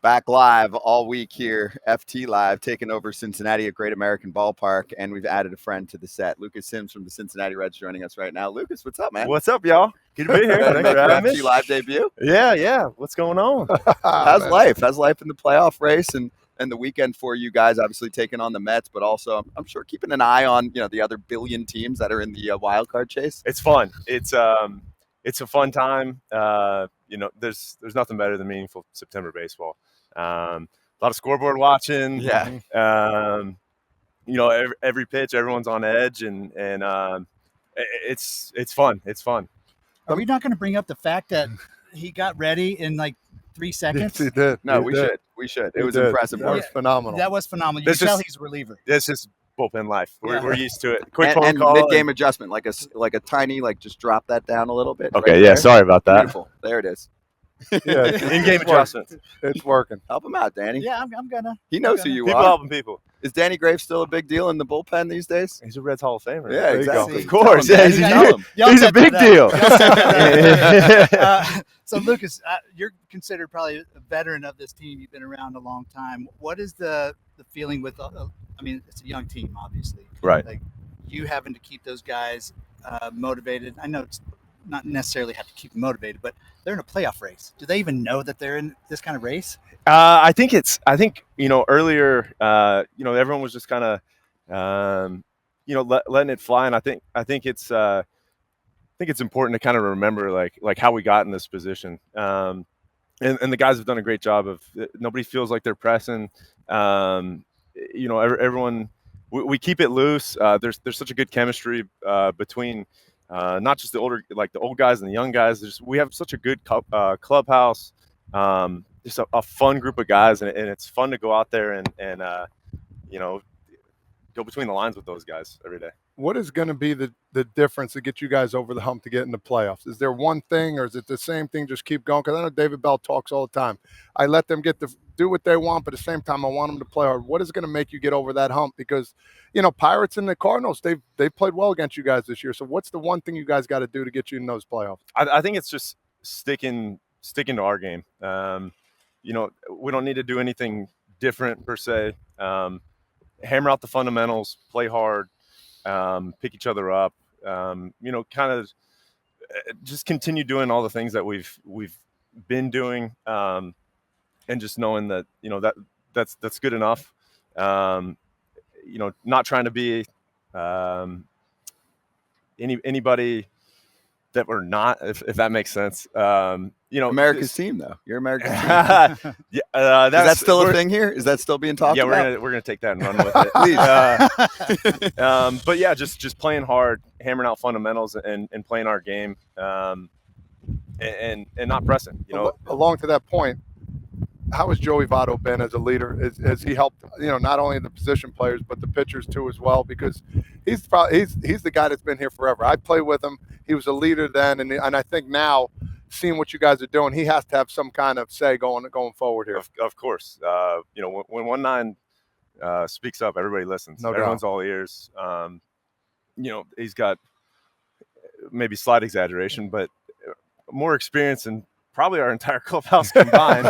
Back live all week here, FT Live, taking over Cincinnati at Great American Ballpark, and we've added a friend to the set. Lucas Sims from the Cincinnati Reds joining us right now. Lucas, what's up, man? What's up, y'all? Good to be here. Ready to Thanks make for your having FT me. Live debut? Yeah. What's going on? How's life? How's life in the playoff race and the weekend for you guys? Obviously taking on the Mets, but also I'm sure keeping an eye on the other billion teams that are in the wild card chase. It's fun. It's a fun time. There's nothing better than meaningful September baseball. A lot of scoreboard watching. Yeah. Every pitch, everyone's on edge, and it's fun. It's fun. Are we not going to bring up the fact that he got ready in like 3 seconds? Yes, he did. No, He we did. should. We should. He It was did. impressive That work. was phenomenal. That was phenomenal. You This can tell is- he's a reliever. It's just bullpen life. Yeah. We're used to it. Quick And, phone and call. mid-game adjustment, like a tiny, just drop that down a little bit. Okay, right yeah. there. Sorry about that. Beautiful. There it is. Yeah, In-game it's working. adjustments. It's working. Help him out, Danny. Yeah, I'm gonna. He knows who you People are. helping people. Is Danny Graves still a big deal in the bullpen these days? He's a Reds Hall of Famer. Yeah, you go. exactly. Of course. Tell him, Yeah, Danny, he's tell him. Y'all He's a set big that up. deal. Y'all set that up. So, Lucas, you're considered probably a veteran of this team. You've been around a long time. What is the feeling with? I mean, it's a young team, obviously. Right. Like you having to keep those guys motivated. I know it's not necessarily have to keep them motivated, but they're in a playoff race. Do they even know that they're in this kind of race? I think earlier, everyone was just kind of, letting it fly. And I think it's important to kind of remember like how we got in this position. And the guys have done a great job of, nobody feels like they're pressing. Everyone, we keep it loose. There's such a good chemistry between not just the old guys and the young guys. We have such a good clubhouse. Just a fun group of guys, and it's fun to go out there and go between the lines with those guys every day. What is going to be the difference to get you guys over the hump to get in the playoffs? Is there one thing, or is it the same thing, just keep going? Because I know David Bell talks all the time. I let them get to do what they want, but at the same time, I want them to play hard. What is going to make you get over that hump? Because, Pirates and the Cardinals, they've played well against you guys this year. So what's the one thing you guys got to do to get you in those playoffs? I think it's just sticking to our game. We don't need to do anything different per se. Hammer out the fundamentals, play hard, pick each other up. Kind of just continue doing all the things that we've been doing, and just knowing that that's good enough. Not trying to be anybody that we're not, if that makes sense. America's team, though. You're America's team. Yeah, Is that still a thing here? Is that still being talked Yeah, about? we're gonna take that and run with it. Please. But yeah, just playing hard, hammering out fundamentals, and playing our game, and not pressing. Along to that point, how has Joey Votto been as a leader? Has he helped, not only the position players but the pitchers too as well? Because he's the guy that's been here forever. I played with him. He was a leader then, and I think now, seeing what you guys are doing, he has to have some kind of say going forward here. Of course, when 1-9 speaks up, everybody listens. No doubt. Everyone's all ears. He's got maybe slight exaggeration, but more experience than probably our entire clubhouse combined.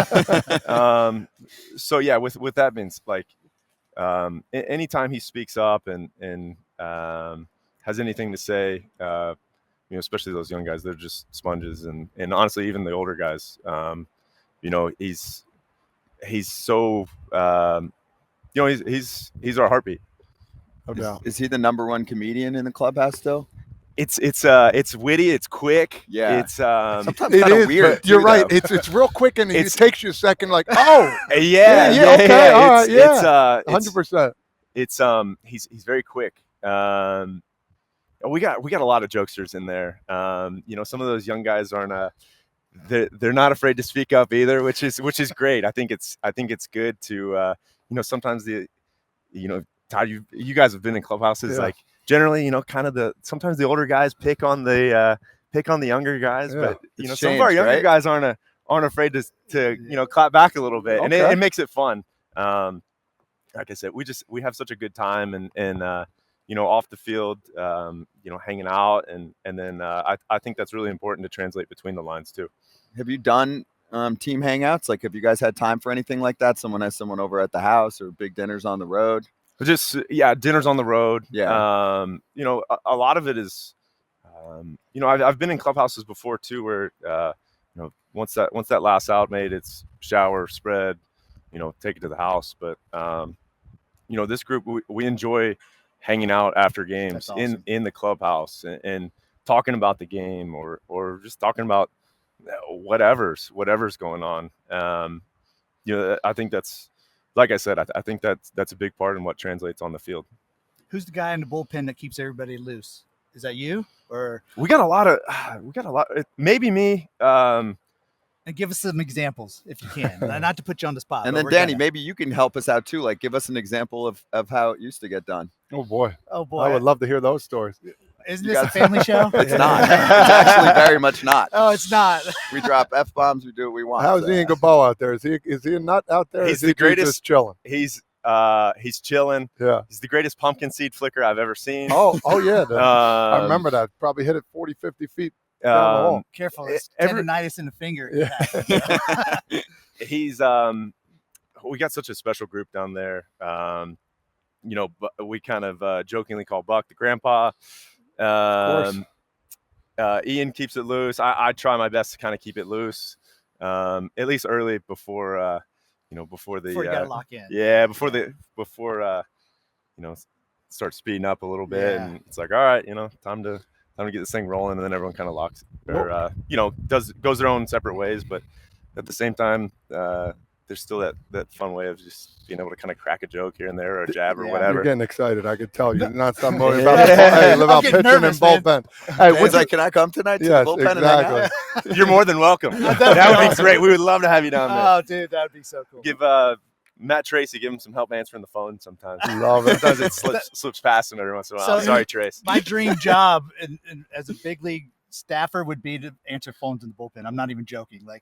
So yeah, with that means anytime he speaks up and has anything to say, especially those young guys, they're just sponges, and honestly, even the older guys, he's so he's our heartbeat. No doubt. Is he the number one comedian in the clubhouse still? It's witty, it's quick. Yeah. It's Sometimes It kind of is, weird. but you're too, right. though. It's real quick, and it It's- takes you a second. Like, oh, yeah, okay, all right, It's 100%. it's he's very quick. We got a lot of jokesters in there. Some of those young guys aren't they're not afraid to speak up either, which is great. I think it's good to sometimes Todd, you guys have been in clubhouses, Yeah. like generally, kind of sometimes the older guys pick on the younger guys, Yeah. but It's some of our changed, younger right? guys aren't afraid to clap back a little bit, and Okay. it makes it fun. Like I said, we have such a good time, and off the field, hanging out, and then I think that's really important to translate between the lines too. Have you done team hangouts? Like, have you guys had time for anything like that? Someone has someone over at the house, or big dinners on the road? Just dinners on the road. Yeah. You know, a lot of it is, you know, I've been in clubhouses before too, where you know, once that last out made, it's shower, spread, you know, take it to the house. But you know, this group, we enjoy hanging out after games awesome. in the clubhouse and talking about the game or just talking about whatever's going on. You know, I think that's, like I said, I think that's a big part in what translates on the field. Who's the guy in the bullpen that keeps everybody loose? Is that you, or We got a lot. Maybe me. and give us some examples if you can. Not to put you on the spot. And but then we're Danny, gonna. maybe you can help us out too. Like, give us an example of how it used to get done. Oh boy, Oh boy, I would love to hear those stories. Isn't You this a got- family show? It's not. It's actually very much not. Oh, it's not. We drop F-bombs. We do what we want. How's Ian Gabo out there? Is he a nut out there? or He's is the he greatest- just chilling? He's chilling. Yeah. He's the greatest pumpkin seed flicker I've ever seen. Oh yeah. I Um, remember that. Probably hit it 40, 50 feet down the hole. Careful, it's Every- tendonitis in the finger. Yeah. He's we got such a special group down there. You know, we kind of jokingly call Buck the grandpa. course. Ian keeps it loose. I try my best to kind of keep it loose, at least early before you know, before Before you gotta lock in. yeah, before you know, start speeding up a little bit, Yeah. and it's like, all right, you know, time to get this thing rolling, and then everyone kind of locks or you know, goes their own separate ways, but at the same time, there's still that fun way of just being able to kind of crack a joke here and there or a jab or Yeah. whatever. You're getting excited. I could tell you. Not something about hey, live I'm out getting pitching and nervous, man. bullpen. Hey, Dan's what's like, can I come tonight to Yes, the bullpen and hang out? exactly. You're more than welcome. That would be great. We would love to have you down there. Oh, dude, that would be so cool. Give Matt Tracy, give him some help answering the phone sometimes. Love it. Sometimes it slips past him every once in a while. So- Sorry, Trace. My dream job as a big league staffer would be to answer phones in the bullpen. I'm not even joking. Like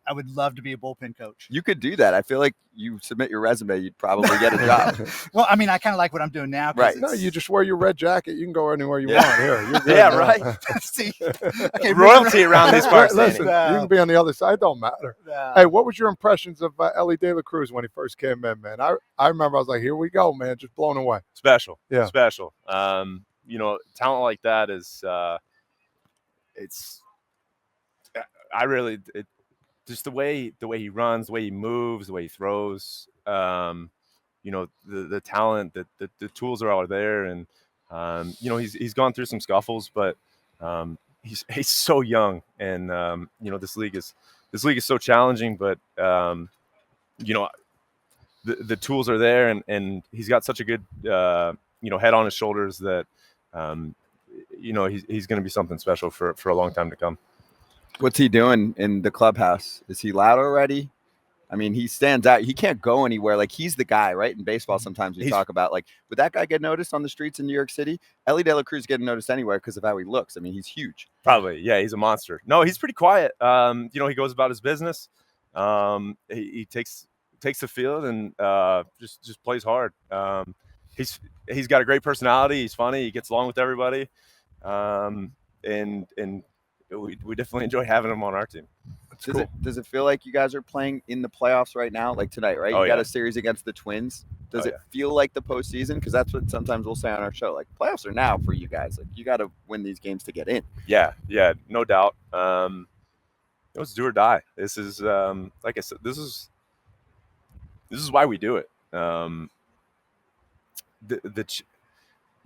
I would love to be a bullpen coach. You could do that. I feel like you submit your resume, you'd probably get a job. Well, I mean, I kind of like what I'm doing now. 'cause Right. No, it's- you just wear your red jacket. You can go anywhere you Yeah. want. Here, you're good Yeah, now. right. See, okay, Royalty around these parts. Listen, Danny. you can be on the other side. Don't matter. Hey, what was your impressions of Elly De La Cruz when he first came in, man? I remember I was like, here we go, man, just blown away. Special. Yeah. Special. You know, talent like that is it's just the way he runs, the way he moves, the way he throws, you know, the talent, the tools are all there, and you know, he's gone through some scuffles, but he's so young, and you know, this league is so challenging, but you know, the tools are there, and he's got such a good you know, head on his shoulders that you know, he's going to be something special for a long time to come. What's he doing in the clubhouse? Is he loud already? I mean, he stands out. He can't go anywhere. Like, he's the guy, right? In baseball, sometimes we talk about, like, would that guy get noticed on the streets in New York City? Elly De La Cruz getting noticed anywhere because of how he looks. I mean, he's huge. Probably, yeah, he's a monster. No, he's pretty quiet. You know, he goes about his business. He takes the field and just plays hard. He's got a great personality. He's funny. He gets along with everybody, and we definitely enjoy having him on our team. Does it feel like you guys are playing in the playoffs right now, like tonight, right? Oh, You got yeah. a series against the Twins. Does Oh, it feel like the postseason? Because that's what sometimes we'll say on our show. Like, playoffs are now for you guys. Like, you got to win these games to get in. Yeah, no doubt. It was do or die. This is like I said, this is why we do it.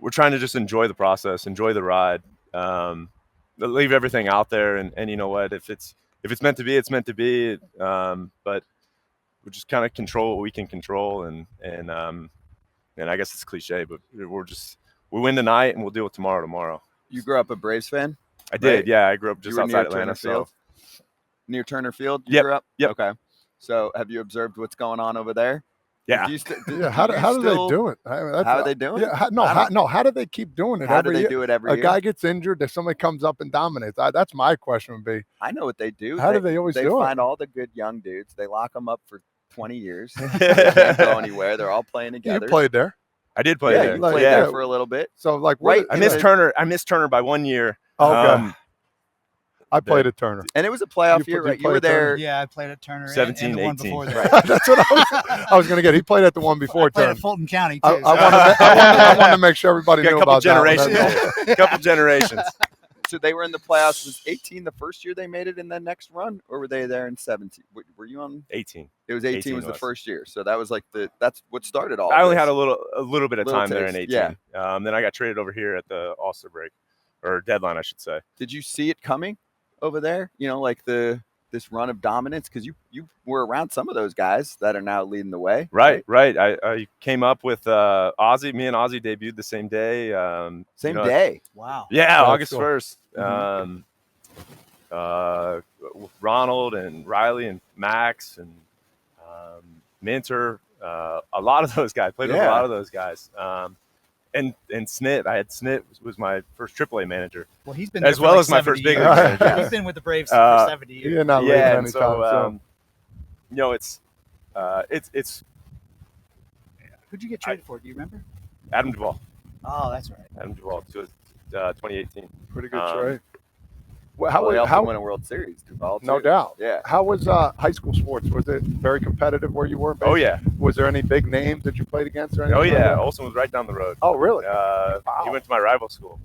We're trying to just enjoy the process, enjoy the ride, leave everything out there, and you know what, if it's meant to be, it's meant to be. But we just kind of control what we can control, and I guess it's cliche, but we win tonight and we'll deal with tomorrow. You grew up a Braves fan? I did, Right. yeah. I grew up You just were outside near Atlanta, Turner so Field? Near Turner Field, you Yep, grew up? yep. Okay. So have you observed what's going on over there? yeah. Do you Yeah, how do they do it? I mean, that's, How are they doing? Yeah, how do they keep doing it How do every they year? do it every A year? guy gets injured, that somebody comes up and dominates. That's my question would be, I know what they do. how do they always They do it? find all the good young dudes. They lock them up for 20 years. They can't go anywhere. They're all playing You together. played there. I did play Yeah, there. you Like, played yeah. there for a little bit. So, like, Right, I missed Turner by 1 year. Okay. I played at Turner. And it was a playoff year, right? You were there. Yeah, I played at Turner. 17, and the one 18. before Right. that. That's what I was going to get. He played at the one before I played Turner. at Fulton County too. I wanted to make sure everybody Got knew a couple about generations. that one. A couple generations. So they were in the playoffs. Was 18 the first year they made it in the next run, or were they there in 17? Were you on? 18. It was 18 18 was the was. first year. So that was like that's what started all. I of only this. had a little bit of Little time there in taste, 18. yeah. Then I got traded over here at the All-Star break, or deadline, I should say. Did you see it coming over there? You know, like this run of dominance, because you were around some of those guys that are now leading the way. Right. I came up with Ozzy. Me and Ozzy debuted the same day. Same day. Wow. Yeah, Oh, August cool. 1st. With Ronald and Riley and Max and Minter, a lot of those guys. Played with a lot of those guys. And Snit. I had Snit was my first AAA manager. Well, he's been as there well for as my 70 first big years. league manager. He's been with the Braves for 70 years. You're not leaving and anytime so soon. it's Who'd you get traded for? Do you remember? Adam Duvall. Oh, that's right. Adam Duvall to 2018. Pretty good Um, trade. Well, he also won a World Series, Duvall. No too. doubt. Yeah. How was high school sports? Was it very competitive where you were? Oh yeah. Was there any big names that you played against? Or anything Oh like yeah. that? Olsen was right down the road. Oh really? He went to my rival school,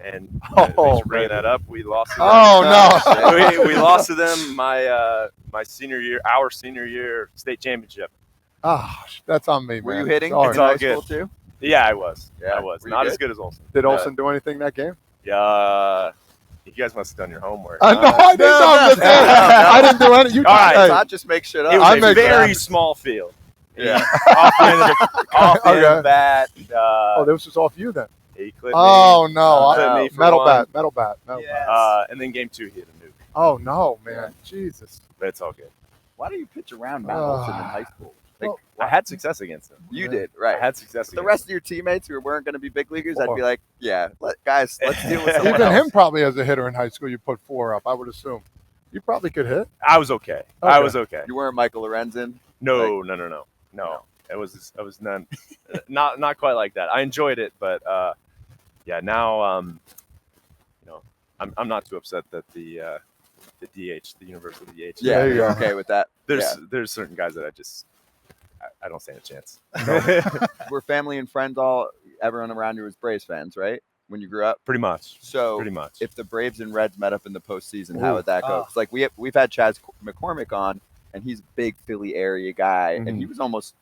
and Oh, thanks for bringing man. that up. We lost. To them. Oh no. we lost to them my senior year state championship. Ah, that's on me, man. Were you hitting Sorry. in It's all high good. school too? Yeah, I was. Yeah. I was Were you not good? as good as Olsen. Did Olsen do anything that game? Yeah. You guys must have done your homework. I know. I didn't know. I'm just saying. I didn't do any. You All right, hey, Not just make shit up. It was I a make very that. small field. Yeah. Off the end of the Okay. bat. oh, this was off you then. He clipped Oh me. no. Clipped Wow. me for Metal one. bat. Metal bat. Yes. And then game 2 he hit a nuke. Oh no, man. Jesus. But it's all good. Why do you pitch around Matt Olson in high school? Like, Well, I had success against him. you Yeah. did, I right? had success The against rest of your teammates who weren't going to be big leaguers, I'd be Oh. like, yeah, guys, let's deal with someone Even else. him probably as a hitter in high school, you put 4 up. I would assume. You probably could hit. him. I was okay. I was okay. You weren't Michael Lorenzen. No. It was not quite like that. I enjoyed it, but yeah. Now I'm not too upset that the DH, the universal DH. Yeah, There you you're go. okay with that. There's certain guys that I don't stand a chance. Were family and friends everyone around you was Braves fans, right? When you grew up. Pretty much. So Pretty much. if the Braves and Reds met up in the postseason, how Ooh. would that go? Oh. 'Cause, like we've had Chaz McCormick on, and he's a big Philly area guy, and he was almost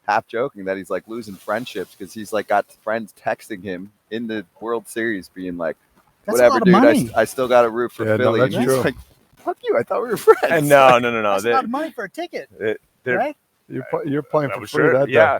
half joking that he's like losing friendships because he's like got friends texting him in the World Series, being like, That's a "Whatever, lot of dude, money. I still got a root for Yeah, no, Philly." that's and he's true. like, "Fuck you! I thought we were friends." And no. That's a lot of money for a ticket, They're right? You're playing I for was free sure. that day. Yeah.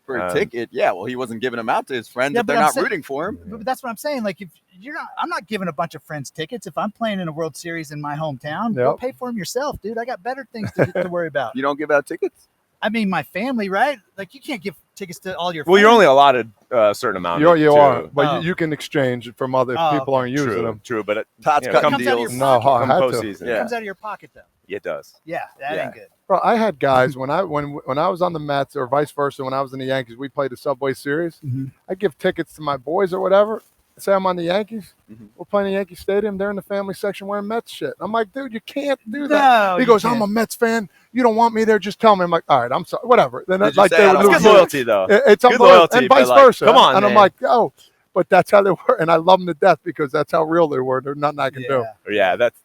For a Um, ticket, yeah. Well, he wasn't giving them out to his friends Yeah, if but they're I'm not saying- rooting for him. But that's what I'm saying. Like, if you're not, I'm not giving a bunch of friends tickets. If I'm playing in a World Series in my hometown, go Yep. pay for them yourself, dude. I got better things to worry about. You don't give out tickets. I mean, my family, right? Like, you can't give tickets to all your. Well, you're friends. only allotted a certain amount. You too. are, but Oh. you can exchange from other Oh, people aren't using True, them. true, but Todd's you know, cutting comes out of your deals. No, I come had to. postseason, Yeah. It comes out of your pocket, though. it does. Yeah, that Yeah. ain't good. Bro, I had guys when I was on the Mets or vice versa. When I was in the Yankees, we played the Subway Series. Mhm. I give tickets to my boys or whatever. Say I'm on the Yankees. Mhm. We're playing the Yankee Stadium. They're in the family section wearing Mets shit. I'm like, dude, you can't do that. No, He you goes, can't. I'm a Mets fan. You don't want me there. Just tell me. I'm like, all right, I'm sorry. Whatever. Then Did you like say they I would don't It's lose. good loyalty, though. It's Good unbelievable. loyalty, And but, vice like, versa. come on, and I'm man. like, oh, but that's how they were. And I love them to death because that's how real they were. There's nothing I can do. Yeah. Yeah, that's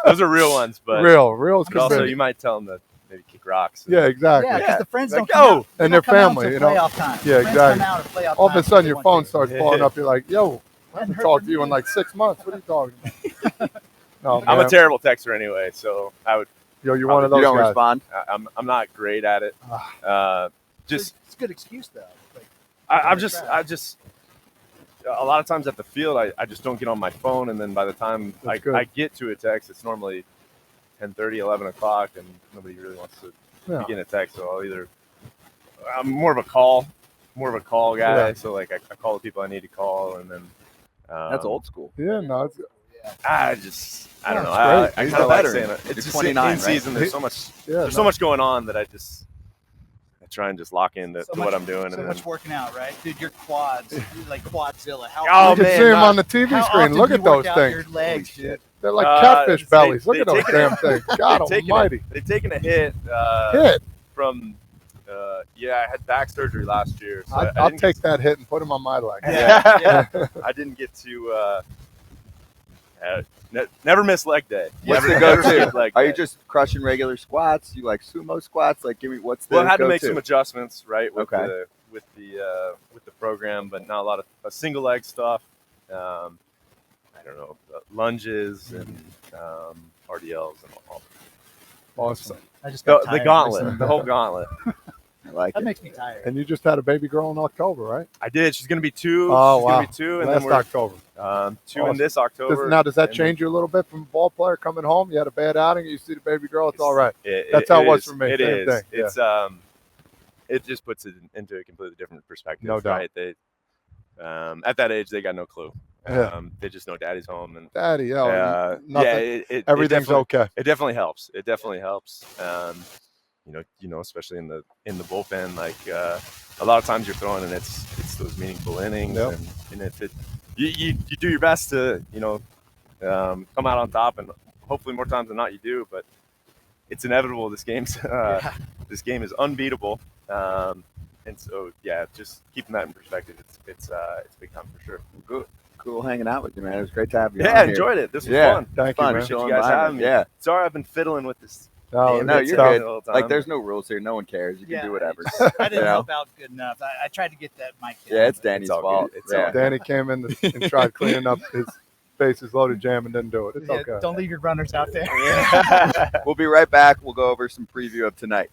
those are real ones, but Real is but also convincing. you might tell them to maybe kick rocks. Yeah, exactly. Yeah, because Yeah. the friends Like, don't come yo, out. They and don't their come out family, until you know. playoff time. Yeah, Friends exactly. come out at playoff All of time a sudden, if your they phone want to. starts blowing up. You're like, yo, I haven't Hadn't heard talked from to you in you. like 6 months. What are you talking about? No, I'm a man. terrible texter anyway, so You're one of those You don't guys. respond. I'm not great at it. Just It's a good excuse though. Like, I just a lot of times at the field I just don't get on my phone, and then by the time That's good. I get to a text, it's normally 10:30, 11 o'clock, and nobody really wants to Yeah. begin a text. So I'm more of a call guy. Yeah. So like I call the people I need to call, and then That's old school. Yeah, no, it's, I don't know. it's I great. kind He's of a like veteran. saying it. You're It's just 29, in right? season. There's so much. yeah, There's so much going on that I try and just lock in to so what much- I'm doing, So and much then working out, right, dude? Your quads, you're like Quadzilla. How Oh, You can man, see him not- on the TV how screen. often Look do at you work those out things. Your legs, Holy shit. dude. They're like catfish bellies. Look at those taken damn things. God almighty. They've taken a hit. Hit. From I had back surgery last year. So I'll take that hit and put him on my leg. Yeah. I didn't get to never miss leg day. What's the go-to? Are you just crushing regular squats? You like sumo squats? Like, give me what's the Well, I had to go-to? make some adjustments, right, with Okay. the program, but not a lot of single leg stuff. I don't know, lunges and RDLs and all. Awesome. I just got The tired gauntlet, recently. the whole gauntlet. I like That it. makes me tired. And you just had a baby girl in October, right? I did. She's going to be 2. Oh, She's wow. going to be 2, and Last then we're October. 2 Awesome. in this October. Does that and change you a little bit from a ball player coming home? You had a bad outing, you see the baby girl, it's all right. It- That's how it was is. for me. It Same is. thing. Yeah. It's it just puts it into a completely different perspective. No doubt. Right? They at that age they got no clue. Yeah. They just know daddy's home, and Daddy, nothing. it Everything's definitely- okay. It definitely helps. It definitely helps. You know, especially in the bullpen, like a lot of times you're throwing and it's those meaningful innings, Yep. and if you do your best to come out on top, and hopefully more times than not you do, but it's inevitable. This game is unbeatable, and so just keeping that in perspective, it's big time for sure. Good. Cool hanging out with you, man. It was great to have you. Yeah, on I here. enjoyed it. This was Yeah. fun. Thank you, Fun. man. Appreciate Chill you guys having environment. me. Yeah. Sorry, I've been fiddling with this. No, No, It's you're tough good. all the Like, time. there's no rules here. No one cares. You can do whatever. I didn't You know? help out good enough. I tried to get that mic. Yeah, it's but- Danny's all fault. good. It's Yeah. all Danny came in and tried cleaning up his bases loaded jam and didn't do it. It's Yeah, okay. Don't leave your runners out there. We'll be right back. We'll go over some preview of tonight.